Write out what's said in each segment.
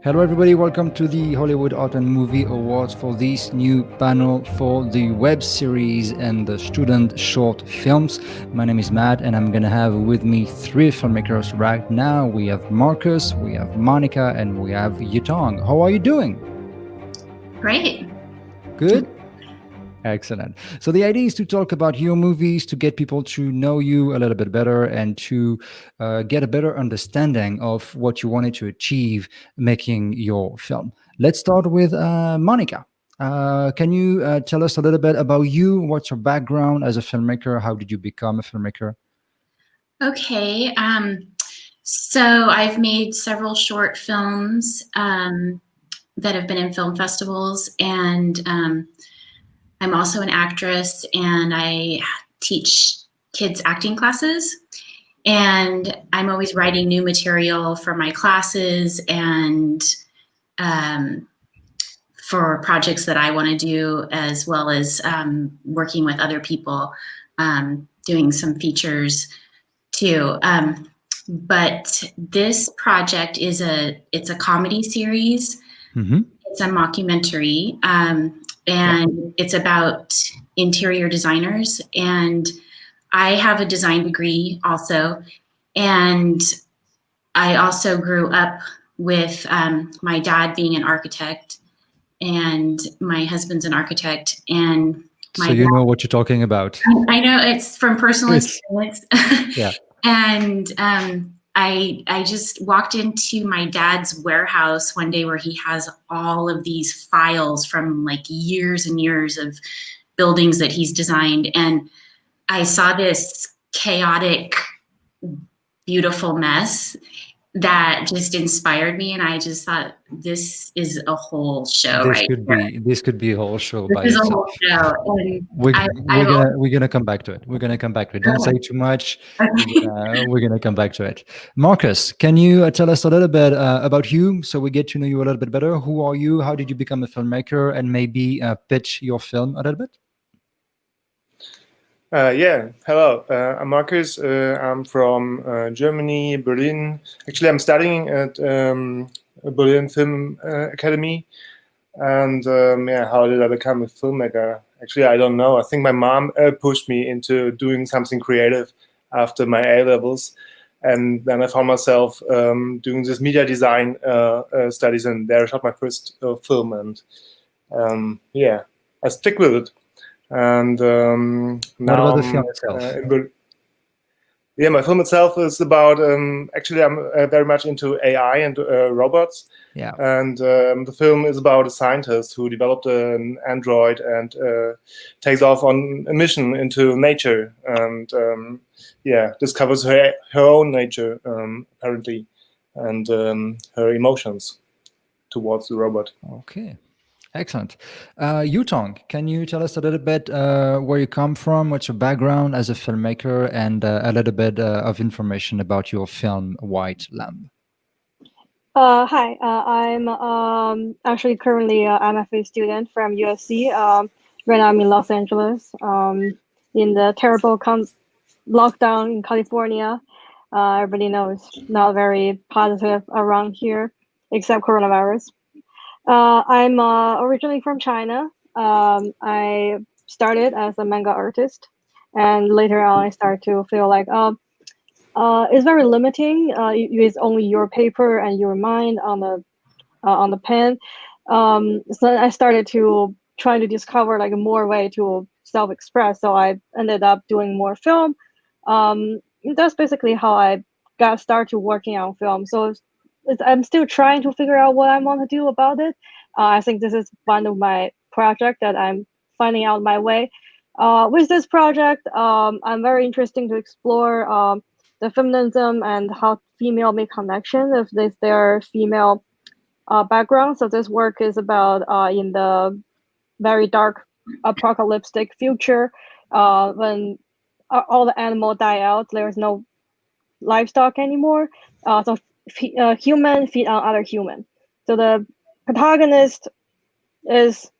Hello, everybody. Welcome to the Hollywood Art and Movie Awards for this new panel for the web series and the student short films. My name is Matt, and I'm going to have with me three filmmakers right now. We have Marcus, we have Monica, and we have Yutong. How are you doing? Great. Good? Excellent. So the idea is to talk about your movies, to get people to know you a little bit better, and to get a better understanding of what you wanted to achieve making your film. Let's start with Monica. Can you tell us a little bit about you? What's your background as a filmmaker? How did you become a filmmaker? Okay. So I've made several short films that have been in film festivals, and I'm also an actress, and I teach kids acting classes. And I'm always writing new material for my classes and um, for projects that I want to do, as well as working with other people, doing some features too. But this project it's a comedy series. Mm-hmm. It's a mockumentary, Yeah. and it's about interior designers. And I have a design degree also, and I also grew up with my dad being an architect, and my husband's an architect, and So my you dad. know what you're talking about. I know it's from personal Good. experience. Yeah. And I just walked into my dad's warehouse one day where he has all of these files from like years and years of buildings that he's designed, and I saw this chaotic, beautiful mess that just inspired me, and I just thought, this is a whole show This right could here. be this could be a whole show This by is a itself. whole show, and We're, we're I've gonna we're gonna come back to it. We're gonna come back to it. Don't say too much. okay. We're gonna come back to it. Marcus, can you tell us a little bit about you, so we get to know you a little bit better? Who are you? How did you become a filmmaker? And maybe pitch your film a little bit. Yeah, hello. I'm Marcus. I'm from Germany, Berlin. Actually, I'm studying at Berlin Film Academy. And yeah, how did I become a filmmaker? Actually, I don't know. I think my mom pushed me into doing something creative after my A levels, and then I found myself doing this media design studies, and there I shot my first film, and yeah, I stick with it. And What now about the film I'm itself? yeah, my film itself is about actually I'm very much into AI and robots, Yeah. and the film is about a scientist who developed an android and takes off on a mission into nature, and yeah, discovers her own nature apparently, and her emotions towards the robot. Okay. Excellent. Yutong, can you tell us a little bit where you come from, what's your background as a filmmaker, and a little bit of information about your film White Lamb? Hi, I'm actually currently an MFA student from USC. Right now I'm in Los Angeles, in the terrible lockdown in California. Everybody knows not very positive around here, except coronavirus. I'm originally from China. I started as a manga artist, and later on I started to feel like, it's very limiting. You use only your paper and your mind on the pen. So I started to try to discover like a more way to self-express. So I ended up doing more film. That's basically how I got started working on film. So I'm still trying to figure out what I want to do about it. I think this is one of my project that I'm finding out my way. With this project, I'm very interested to explore the feminism and how female make connection if their female background. So this work is about in the very dark apocalyptic future when all the animals die out, there's no livestock anymore. So human feed on other human. So the protagonist is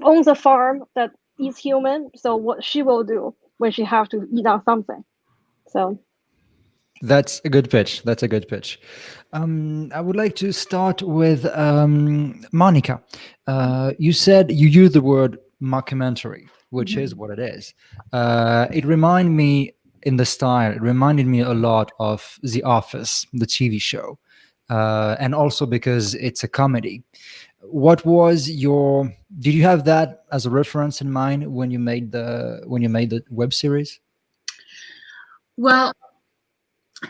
owns a farm that eats human. So what she will do when she have to eat on something. So That's a good pitch. That's a good pitch. I would like to start with Monica. You said you used the word mockumentary, which is what it is. It reminded me in the style. It reminded me a lot of The Office, the TV show, and also because it's a comedy. What was your? Did you have that as a reference in mind when you made the web series? Well,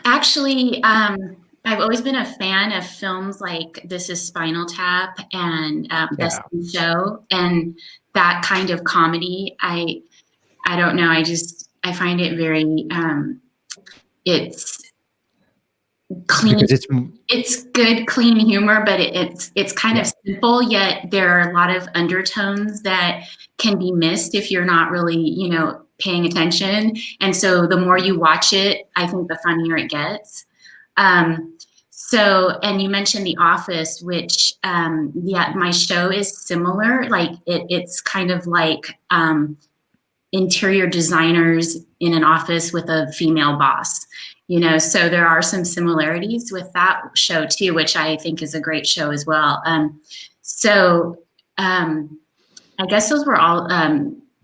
actually, I've always been a fan of films like This Is Spinal Tap and Best in Show, and that kind of comedy. I don't know. I find it very. It's clean. Because it's good, clean humor, but it's kind of simple. Yet there are a lot of undertones that can be missed if you're not really, paying attention. And so the more you watch it, I think the funnier it gets. So, and you mentioned The Office, which, my show is similar. Like it's kind of like interior designers in an office with a female boss. So there are some similarities with that show too, which I think is a great show as well. I guess those were all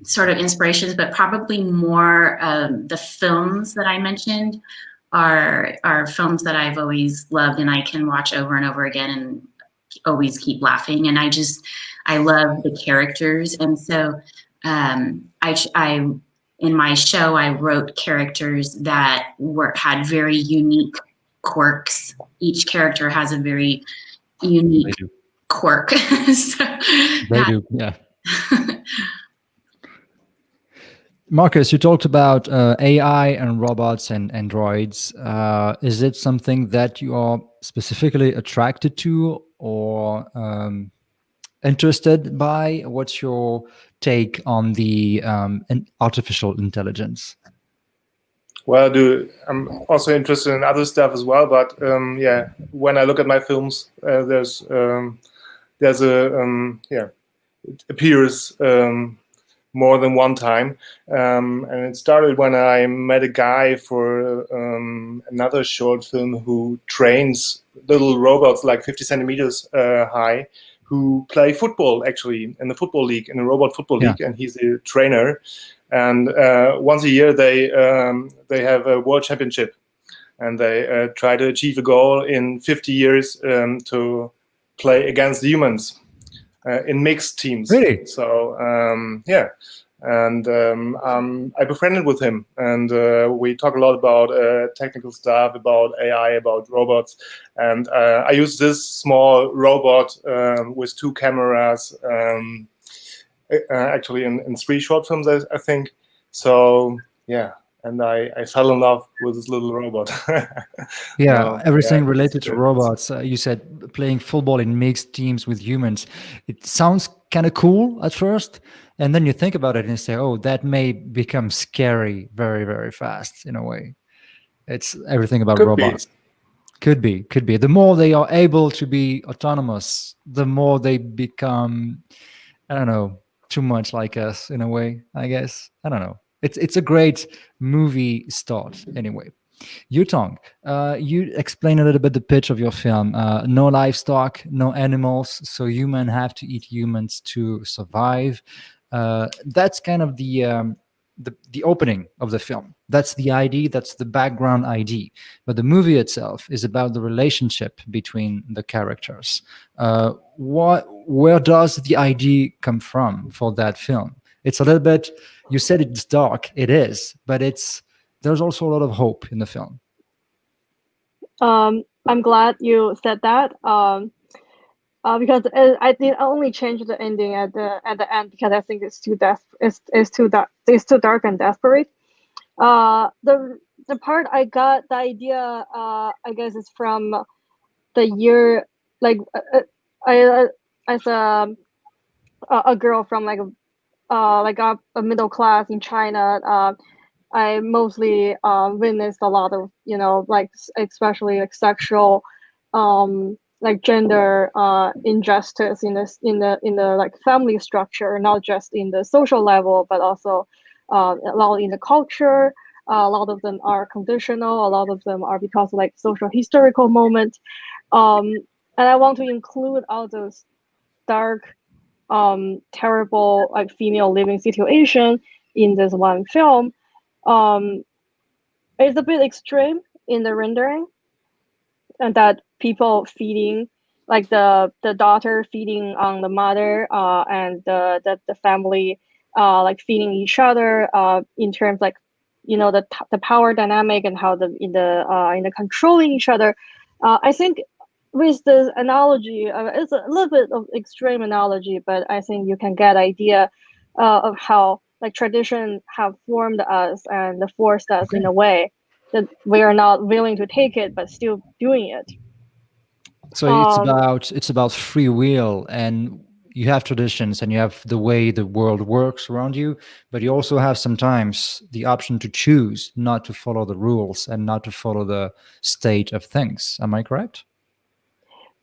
sort of inspirations, but probably more the films that I mentioned are films that I've always loved and I can watch over and over again and always keep laughing. And I love the characters. And so I in my show, I wrote characters that had very unique quirks. Each character has a very unique quirk. They do, yeah. Marcus, you talked about AI and robots and androids. Is it something that you are specifically attracted to or interested by? What's your take on the artificial intelligence? Well, I'm also interested in other stuff as well, but when I look at my films, there's it appears more than one time, and it started when I met a guy for another short film who trains little robots like 50 centimeters high, who play football actually in the football league, in the robot football league, and he's a trainer. And once a year they have a world championship, and they try to achieve a goal in 50 years to play against humans in mixed teams. Really? So and I befriended with him, and we talk a lot about technical stuff, about AI, about robots, and I use this small robot with 2 cameras, actually in 3 short films, I think. So and I fell in love with this little robot. Everything related to robots. You said playing football in mixed teams with humans. It sounds kind of cool at first, and then you think about it and you say, "Oh, that may become scary very, very fast." In a way, it's everything about robots. Could be. The more they are able to be autonomous, the more they become, I don't know, too much like us in a way. I guess I don't know. It's a great movie start anyway. Yutong, you explain a little bit the pitch of your film. No livestock, no animals, so humans have to eat humans to survive. That's kind of the opening of the film. That's the idea. That's the background idea. But the movie itself is about the relationship between the characters. Where does the idea come from for that film? It's a little bit. You said it's dark. It is, but there's also a lot of hope in the film. I'm glad you said that. Because I did only change the ending at the end because I think it's too dark and desperate. The part I got the idea, I guess, is from the year, like I as a girl from like a middle class in China. I mostly witnessed a lot of, like especially like sexual, like gender injustice in the like family structure, not just in the social level, but also a lot in the culture. A lot of them are conditional. A lot of them are because of like social historical moment. And I want to include all those dark, terrible like female living situation in this one film. It's a bit extreme in the rendering, and that people feeding, like the daughter feeding on the mother, and the family like feeding each other, in terms like, you know, the power dynamic and how in the controlling each other. I think with this analogy, it's a little bit of extreme analogy, but I think you can get idea of how like tradition have formed us and forced us in a way that we are not willing to take it, but still doing it. So it's about free will, and you have traditions and you have the way the world works around you, but you also have sometimes the option to choose not to follow the rules and not to follow the state of things. Am I correct?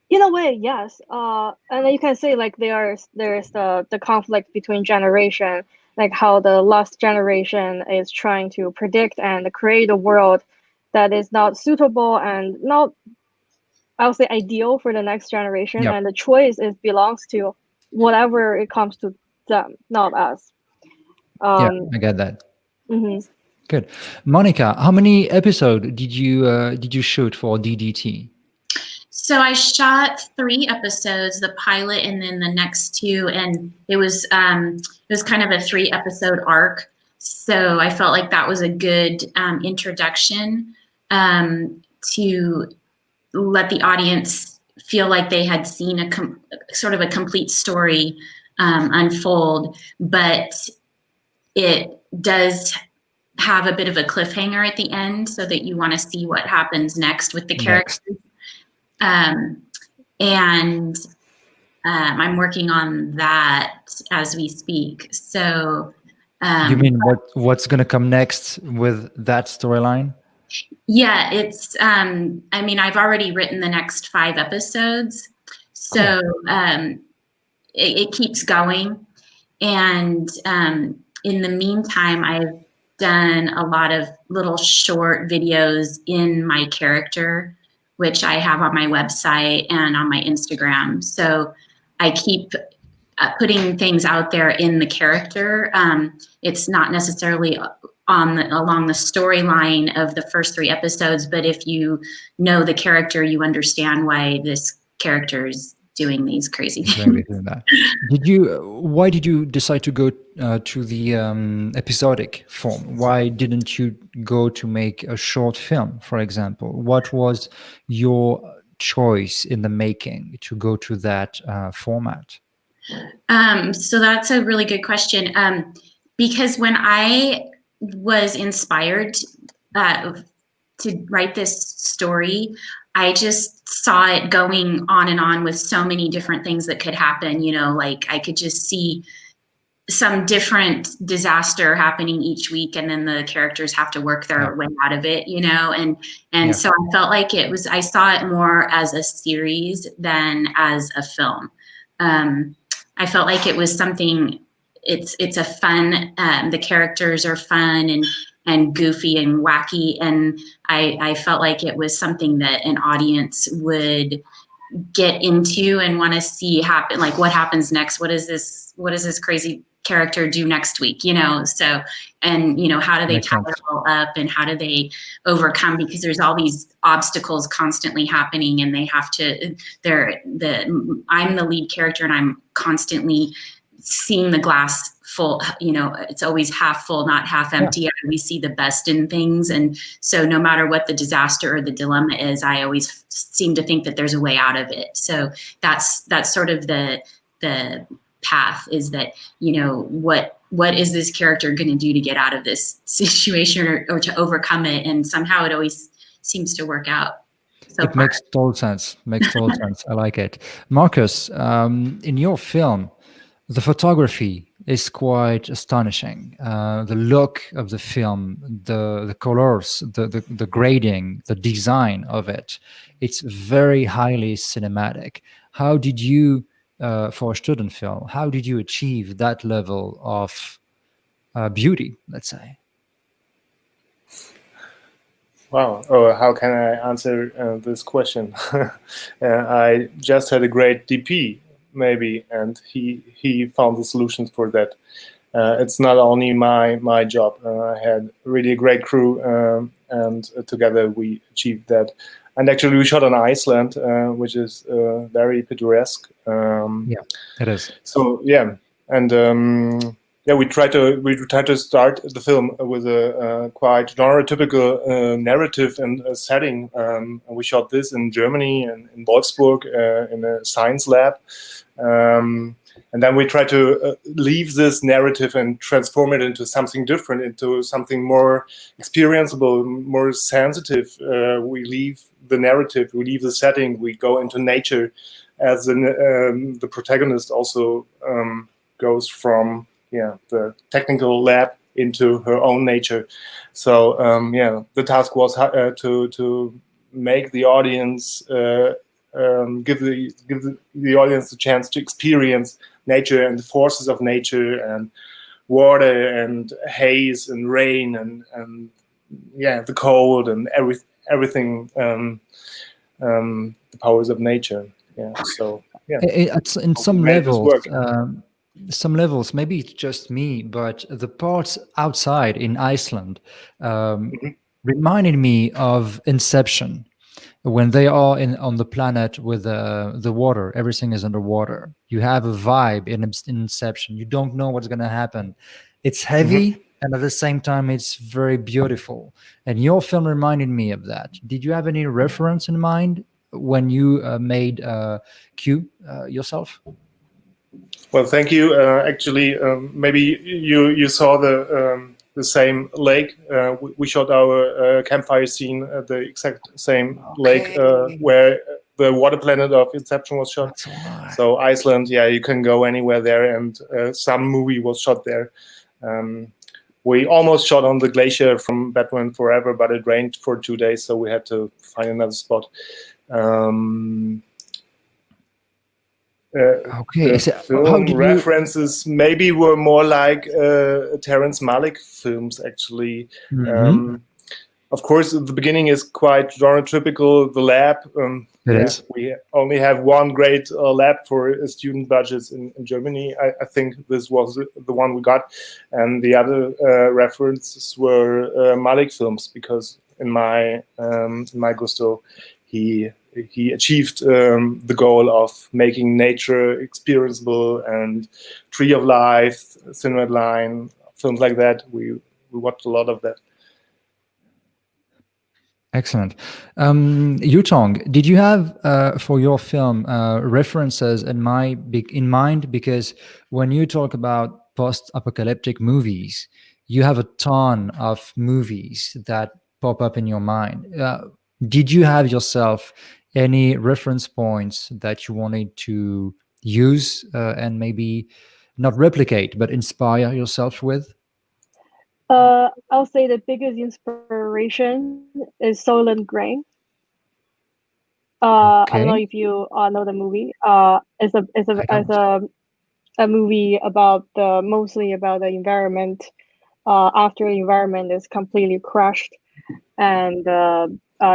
In a way, yes. And you can say like there's the conflict between generation, like how the last generation is trying to predict and create a world that is not suitable and not, I would say, ideal for the next generation, Yep. and the choice belongs to whatever it comes to them, not us. Yeah, I get that. Mhm. Good. Monica, how many episodes did you shoot for DDT? So I shot 3 episodes, the pilot and then the next 2, and it was kind of a 3-episode arc. So I felt like that was a good introduction to let the audience feel like they had seen a sort of a complete story unfold, but it does have a bit of a cliffhanger at the end so that you want to see what happens next with the characters. And I'm working on that as we speak. So You mean what's going to come next with that storyline? Yeah, it's I mean, I've already written the next 5 episodes. So it keeps going. And in the meantime, I've done a lot of little short videos in my character, which I have on my website and on my Instagram. So I keep putting things out there in the character. It's not necessarily along the storyline of the first 3 episodes, but if you know the character, you understand why this character is doing these crazy things. Why did you decide to go to the episodic form? Why didn't you go to make a short film, for example? What was your choice in the making to go to that format? So that's a really good question. Because when I was inspired to write this story, I just saw it going on and on with so many different things that could happen. You know, like I could just see some different disaster happening each week, and then the characters have to work their way out of it, you know, and so I felt like I saw it more as a series than as a film. I felt like it was something, it's a fun, the characters are fun and goofy and wacky, and I felt like it was something that an audience would get into and want to see happen. Like, what happens next? What is this crazy character do next week? You know, so, and you know, how do they tie it all up, and how do they overcome? Because there's all these obstacles constantly happening, and they have to. I'm the lead character, and I'm constantly seeing the glass full. You know, it's always half full, not half empty. We see the best in things, and so no matter what the disaster or the dilemma is, I always seem to think that there's a way out of it. So that's sort of the path, is that, you know, what is this character going to do to get out of this situation or to overcome it? And somehow it always seems to work out. It makes total sense. I like it. Marcus, in your film, the photography is quite astonishing. The look of the film, the colors, the grading, the design of it, it's very highly cinematic. How did you, for a student film, how did you achieve that level of beauty, let's say? Wow. Oh, how can I answer this question? I just had a great DP, maybe, and he found the solutions for that. It's not only my job. I had really a great crew, and together we achieved that. And actually, we shot on Iceland, which is very picturesque. Yeah, it is. So yeah, and yeah, we try to start the film with a quite genre-typical narrative and setting. We shot this in Germany and in Wolfsburg in a science lab. And then we try to leave this narrative and transform it into something different, into something more experienceable, more sensitive. We leave the narrative, we leave the setting, we go into nature, as the protagonist also goes from the technical lab into her own nature. So yeah, the task was to make the audience give the audience the chance to experience nature and the forces of nature and water and haze and rain and yeah, the cold and everything the powers of nature. Yeah, so yeah, It's in we made this work. some levels, maybe it's just me, but the parts outside in Iceland reminded me of Inception. When they are on the planet with the water, everything is underwater. You have a vibe in Inception. You don't know what's going to happen. It's heavy, and at the same time, it's very beautiful. And your film reminded me of that. Did you have any reference in mind when you made Q yourself? Well, thank you. Actually, maybe you saw the same lake. We shot our campfire scene at the exact same lake where the water planet of Inception was shot. So Iceland, yeah, you can go anywhere there, and some movie was shot there. We almost shot on the glacier from Bedouin Forever, but it rained for 2 days, so we had to find another spot. Okay, The so film how did you? references maybe were more like Terrence Malick films, actually. Of course, the beginning is quite genre-typical. The lab, It is. we only have one great lab for student budgets in Germany. I think this was the one we got. And the other references were Malick films, because in my gusto, he achieved the goal of making nature experienceable, and Tree of Life, Cinema Line, films like that. We watched a lot of that. Excellent. Yutong, did you have for your film references in mind? Because when you talk about post-apocalyptic movies, you have a ton of movies that pop up in your mind. Did you have yourself any reference points that you wanted to use and maybe not replicate, but inspire yourself with? I'll say the biggest inspiration is Soylent Green. I don't know if you know the movie. It's a movie about mostly about the environment. After the environment is completely crushed, and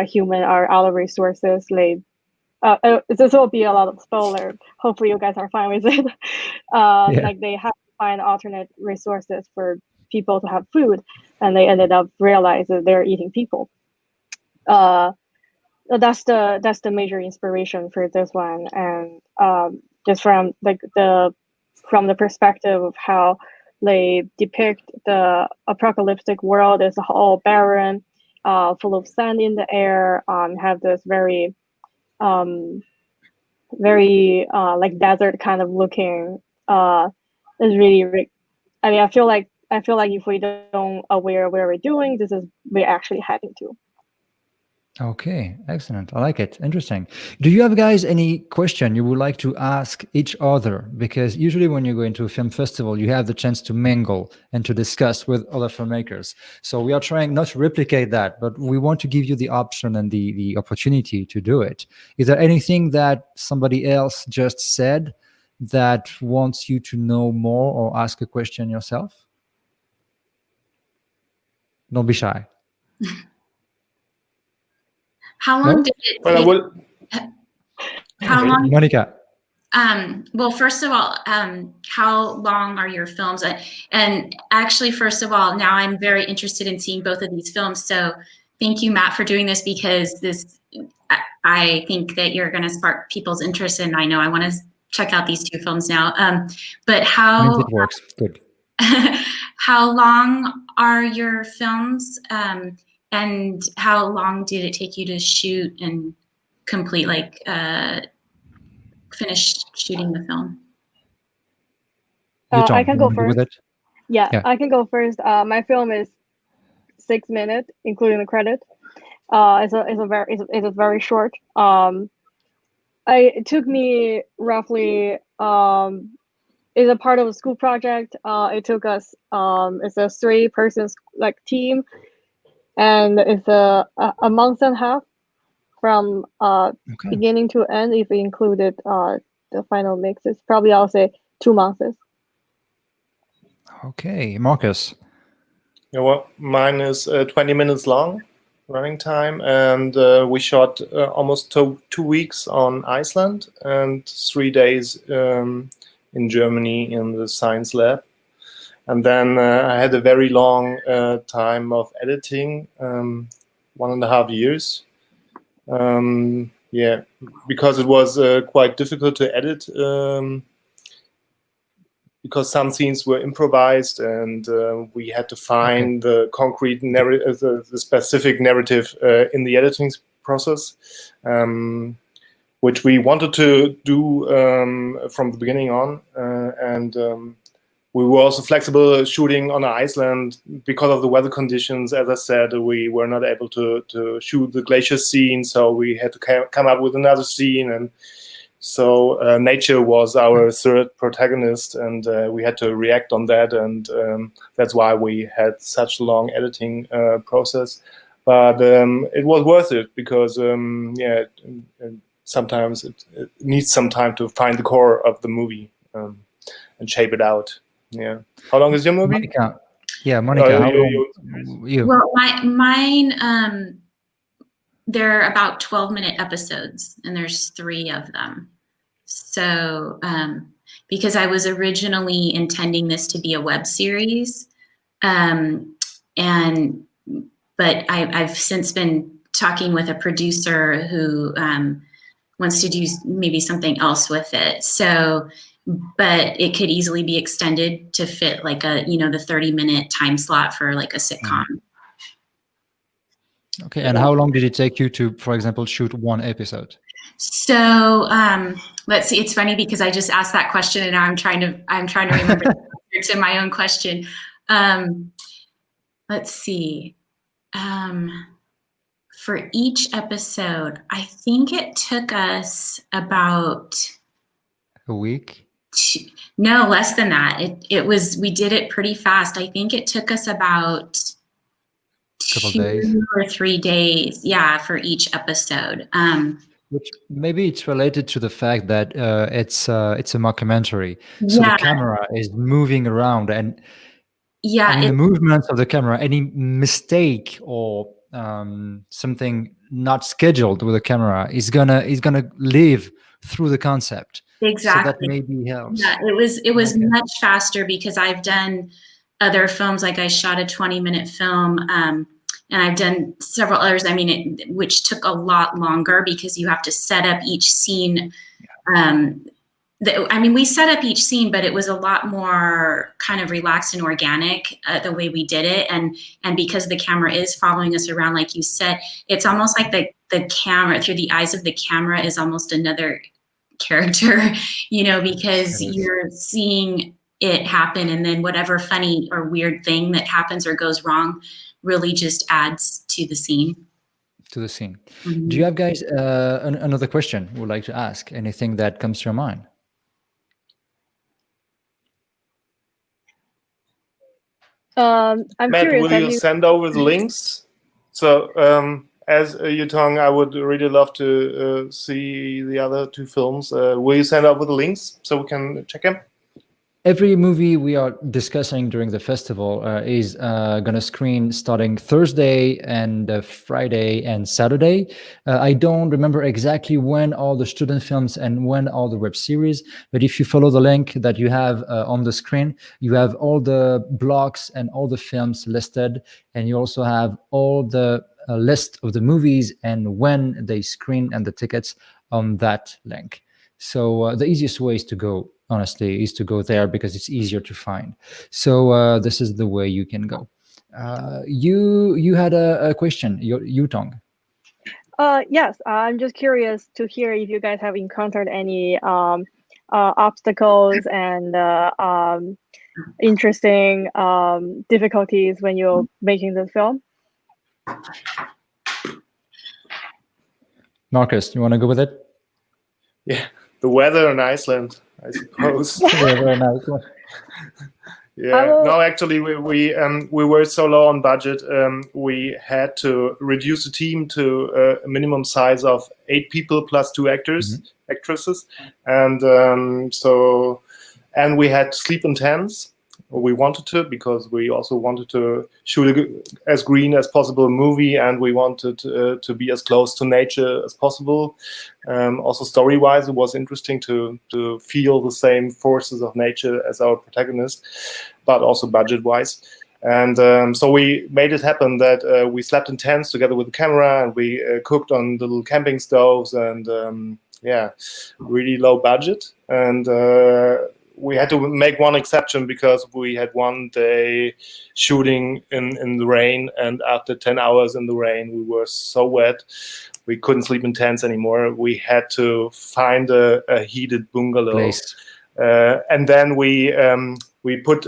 human are out of resources. This will be a lot of spoiler. Hopefully, you guys are fine with it. Like they have to find alternate resources for people to have food, and they ended up realizing that they're eating people. That's the major inspiration for this one, and just from from the perspective of how they depict the apocalyptic world as all barren, full of sand in the air, have this very like desert kind of looking. Is really, I mean, I feel like if we don't aware where we're doing, this is we're actually heading to. Okay, excellent. I like it. Interesting. Do you have, guys, any question you would like to ask each other? Because usually when you go into a film festival, you have the chance to mingle and to discuss with other filmmakers. So we are trying not to replicate that, but we want to give you the option and the opportunity to do it. Is there anything that somebody else just said that wants you to know more or ask a question yourself? Don't be shy. How long No? did it Well, I take? would. How long? Monica. Well, first of all, how long are your films? And actually, first of all, now I'm very interested in seeing both of these films. So thank you, Matt, for doing this, because I think that you're going to spark people's interest, and I know I want to check out these two films now. But Means it works. Good. how long are your films? And how long did it take you to shoot and complete, like, finish shooting the film? You, Tom, I can you go want to do with first. it? Yeah, Yeah. I can go first. My film is 6 minutes, including the credit. It's a very short. It took me roughly. It's a part of a school project. It took us. It's a 3-person like team, and it's a month and a half from Okay. beginning to end. If we included the final mixes, probably I'll say 2 months. Okay, Marcus. Yeah, well, mine is 20 minutes long running time, and we shot almost 2 weeks on Iceland and 3 days in Germany in the science lab. And then I had a very long time of editing, 1.5 years. Yeah, because it was quite difficult to edit. Because some scenes were improvised, and we had to find the concrete narrative, the specific narrative in the editing process, which we wanted to do from the beginning on. And we were also flexible shooting on Iceland because of the weather conditions. As I said, we were not able to shoot the glacier scene, so we had to come up with another scene. And so nature was our third protagonist, and we had to react on that, and that's why we had such a long editing process. But it was worth it, because yeah, sometimes it needs some time to find the core of the movie and shape it out. Yeah. How long is your movie? Monica. Yeah, Monica. How long? You. Well, mine. They're about 12-minute episodes, and there's 3 of them. So, because I was originally intending this to be a web series, but I've since been talking with a producer who wants to do maybe something else with it. So, but it could easily be extended to fit like the 30-minute time slot for like a sitcom. Okay, and how long did it take you to, for example, shoot one episode? So let's see. It's funny because I just asked that question, and now I'm trying to remember the answer to my own question. Let's see. For each episode, I think it took us about A week? no, less than that. We did it pretty fast. I think it took us about Couple 2 days. or 3 days, yeah, for each episode. Which maybe it's related to the fact that it's a mockumentary, so Yeah. the camera is moving around, and Yeah, the movements of the camera, any mistake or something not scheduled with the camera is gonna live through the concept. exactly. So that maybe helps. Yeah, it was Okay. much faster because I've done other films. Like I shot a 20-minute film, and I've done several others. I mean, which took a lot longer because you have to set up each scene. We set up each scene, but it was a lot more kind of relaxed and organic the way we did it. And because the camera is following us around, like you said, it's almost like the camera, through the eyes of the camera, is almost another character, because you're seeing it happen, and then whatever funny or weird thing that happens or goes wrong really just adds to the scene. Do you have, guys, another question you would like to ask? Anything that comes to your mind? I'm Matt, curious. will you send over the links? So as Yutong, I would really love to see the other 2 films. Will you send over the links so we can check them? every movie we are discussing during the festival is going to screen starting Thursday and Friday and Saturday. I don't remember exactly when all the student films and when all the web series, but if you follow the link that you have on the screen, you have all the blocks and all the films listed, and you also have all the list of the movies and when they screen and the tickets on that link. So the easiest way is to go, honestly, is to go there because it's easier to find. So this is the way you can go. You had a question, Yutong. Yes, I'm just curious to hear if you guys have encountered any obstacles and interesting difficulties when you're making the film. Marcus, you want to go with it? Yeah, the weather in Iceland, I suppose. Very nice one. Yeah, no, actually, we were so low on budget. We had to reduce the team to a minimum size of 8 people plus 2 actresses, and and we had to sleep in tents. We wanted to, because we also wanted to shoot as green as possible movie, and we wanted to be as close to nature as possible. Also, story-wise, it was interesting to feel the same forces of nature as our protagonist, but also budget-wise. And so we made it happen that we slept in tents together with the camera, and we cooked on little camping stoves, and yeah, really low budget. And we had to make one exception because we had one day shooting in the rain, and after 10 hours in the rain, we were so wet, we couldn't sleep in tents anymore. We had to find a heated bungalow. And then we put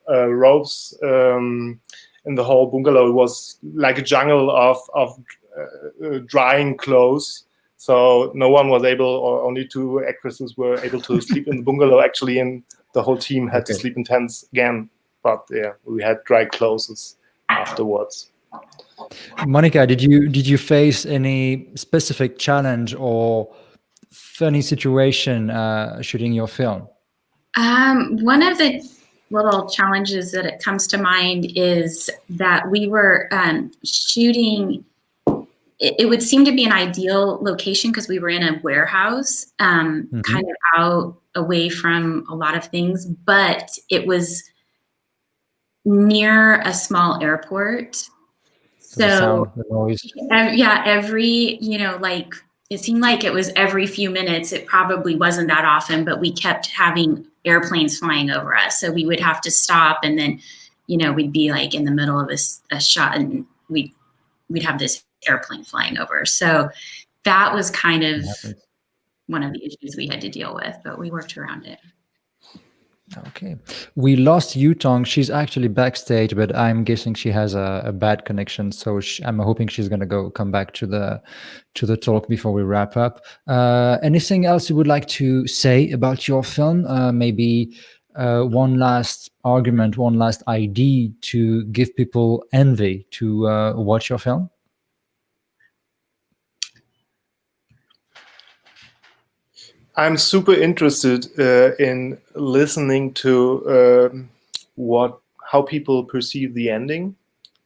ropes in the whole bungalow. It was like a jungle of drying clothes. So no one was able, or only 2 actresses were able to sleep in the bungalow actually, and the whole team had to sleep in tents again. But yeah, we had dry clothes afterwards. Monica, did you face any specific challenge or funny situation shooting your film? One of the little challenges that it comes to mind is that we were shooting. It would seem to be an ideal location because we were in a warehouse, kind of out away from a lot of things, but it was near a small airport. So the sound, the noise. Yeah, every, like it seemed like it was every few minutes. It probably wasn't that often, but we kept having airplanes flying over us. So we would have to stop, and then, we'd be like in the middle of a shot, and we'd have this airplane flying over. So that was kind of one of the issues we had to deal with, but we worked around it. Okay, we lost Yutong. She's actually backstage, but I'm guessing she has a bad connection. So I'm hoping she's going to come back to the talk before we wrap up. Anything else you would like to say about your film? Maybe one last argument, one last idea to give people envy to watch your film? I'm super interested in listening to how people perceive the ending,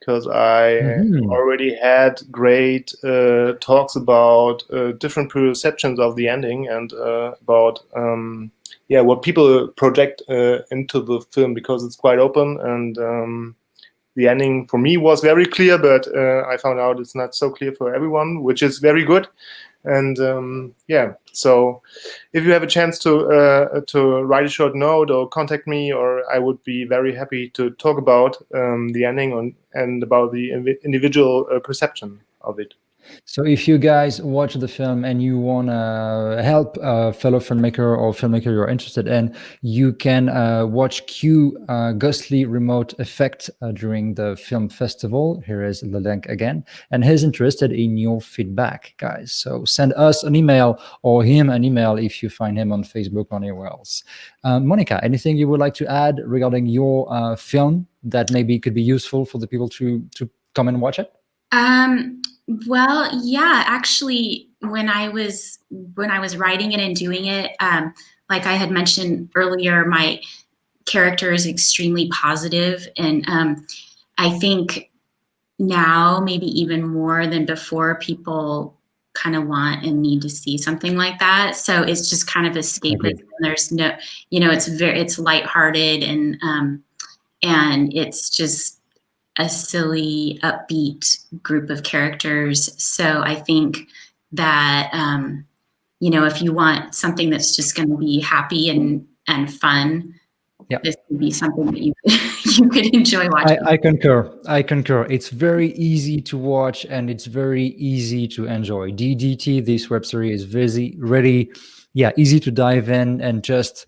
because I already had great talks about different perceptions of the ending, and about what people project into the film, because it's quite open, and the ending for me was very clear, but I found out it's not so clear for everyone, which is very good. And so if you have a chance to write a short note or contact me, or I would be very happy to talk about the ending and about the individual perception of it. So if you guys watch the film and you want to help a fellow filmmaker or filmmaker you're interested in, you can watch Q Ghostly Remote Effect during the film festival. Here is the link again. And he's interested in your feedback, guys. So send us an email or him an email if you find him on Facebook or anywhere else. Monica, anything you would like to add regarding your film that maybe could be useful for the people to come and watch it? Well, yeah, actually, when I was writing it and doing it, like I had mentioned earlier, character is extremely positive, and I think now maybe even more than before, people kind of want and need to see something like that. So it's just kind of escapism. There's no, it's lighthearted, and it's just a silly, upbeat group of characters. So I think that if you want something that's just going to be happy and fun, this would be something that you could enjoy watching. I concur. It's very easy to watch and it's very easy to enjoy. DDT, this web series, is easy to dive in and just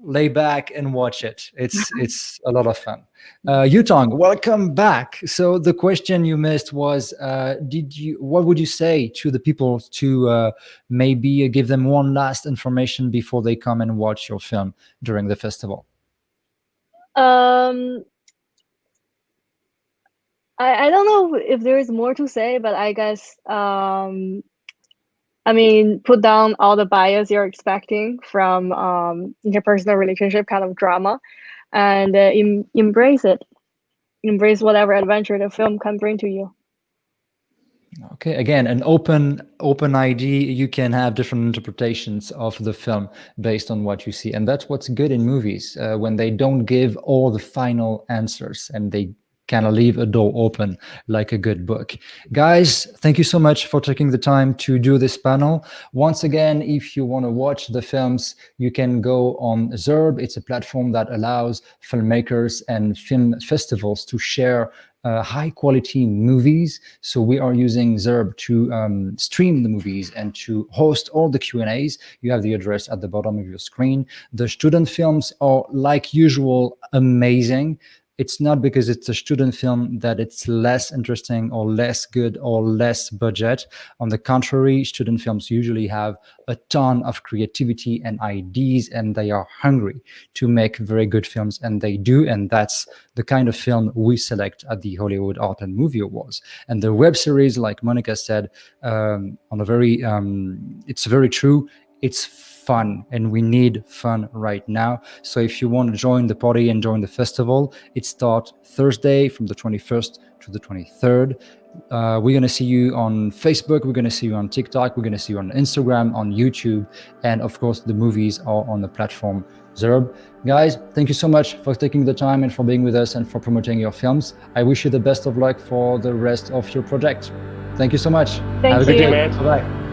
lay back and watch it. It's a lot of fun. Yutong, welcome back. So the question you missed was, what would you say to the people to maybe give them one last information before they come and watch your film during the festival? I don't know if there is more to say, but I guess put down all the bias you're expecting from interpersonal relationship kind of drama, and embrace it. Embrace whatever adventure the film can bring to you. Okay, again, an open ID. You can have different interpretations of the film based on what you see, and that's what's good in movies, when they don't give all the final answers and they kind of leave a door open like a good book. Guys, thank you so much for taking the time to do this panel. Once again, if you want to watch the films, you can go on Zerb. It's a platform that allows filmmakers and film festivals to share high quality movies. So we are using Zerb to stream the movies and to host all the Q&As. You have the address at the bottom of your screen. The student films are, like usual, amazing. It's not because it's a student film that it's less interesting or less good or less budget. On the contrary, student films usually have a ton of creativity and ideas, and they are hungry to make very good films, and they do. And that's the kind of film we select at the Hollywood Art and Movie Awards. And the web series, like Monica said, it's very true. It's fun, and we need fun right now. So if you want to join the party and join the festival, it starts Thursday from the 21st to the 23rd. We're going to see you on Facebook. We're going to see you on TikTok. We're going to see you on Instagram, on YouTube. And of course, the movies are on the platform Zerb. Guys, thank you so much for taking the time and for being with us and for promoting your films. I wish you the best of luck for the rest of your project. Thank you so much. Thank Have a good you. day. Bye-bye.